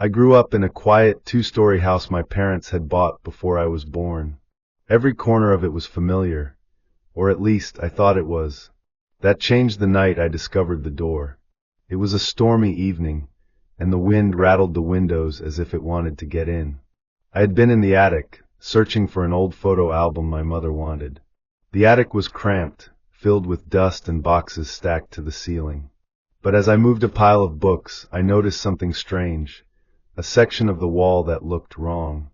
I grew up in a quiet two-story house my parents had bought before I was born. Every corner of it was familiar, or at least I thought it was. That changed the night I discovered the door. It was a stormy evening, and the wind rattled the windows as if it wanted to get in. I had been in the attic, searching for an old photo album my mother wanted. The attic was cramped, filled with dust and boxes stacked to the ceiling. But as I moved a pile of books, I noticed something strange, a section of the wall that looked wrong.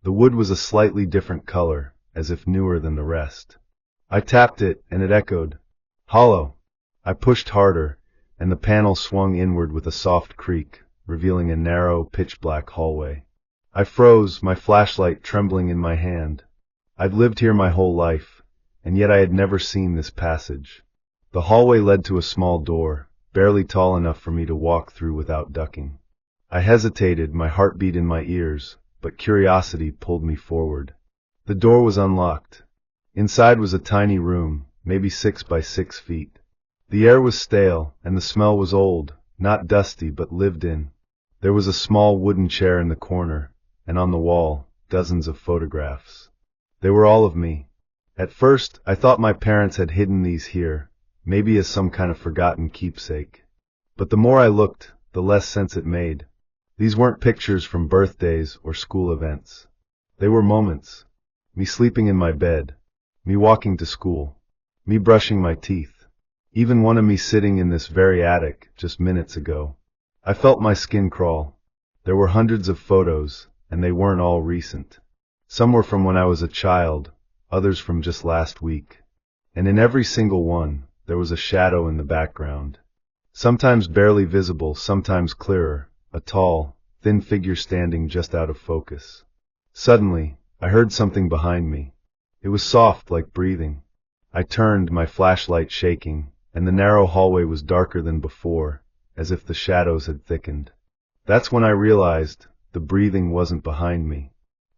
The wood was a slightly different color, as if newer than the rest. I tapped it, and it echoed. Hollow. I pushed harder, and the panel swung inward with a soft creak, revealing a narrow, pitch-black hallway. I froze, my flashlight trembling in my hand. I'd lived here my whole life, and yet I had never seen this passage. The hallway led to a small door, barely tall enough for me to walk through without ducking. I hesitated, my heartbeat in my ears, but curiosity pulled me forward. The door was unlocked. Inside was a tiny room, maybe 6 by 6 feet. The air was stale, and the smell was old, not dusty but lived in. There was a small wooden chair in the corner, and on the wall, dozens of photographs. They were all of me. At first, I thought my parents had hidden these here, maybe as some kind of forgotten keepsake. But the more I looked, the less sense it made. These weren't pictures from birthdays or school events. They were moments. Me sleeping in my bed. Me walking to school. Me brushing my teeth. Even one of me sitting in this very attic just minutes ago. I felt my skin crawl. There were hundreds of photos, and they weren't all recent. Some were from when I was a child, others from just last week. And in every single one, there was a shadow in the background. Sometimes barely visible, sometimes clearer, a tall, thin figure standing just out of focus. Suddenly, I heard something behind me. It was soft, like breathing. I turned, my flashlight shaking, and the narrow hallway was darker than before, as if the shadows had thickened. That's when I realized the breathing wasn't behind me.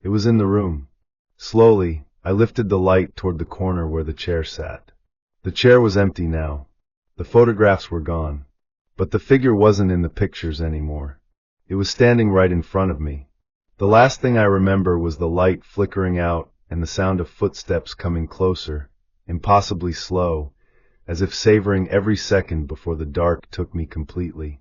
It was in the room. Slowly, I lifted the light toward the corner where the chair sat. The chair was empty now. The photographs were gone. But the figure wasn't in the pictures anymore. It was standing right in front of me. The last thing I remember was the light flickering out and the sound of footsteps coming closer, impossibly slow, as if savoring every second before the dark took me completely.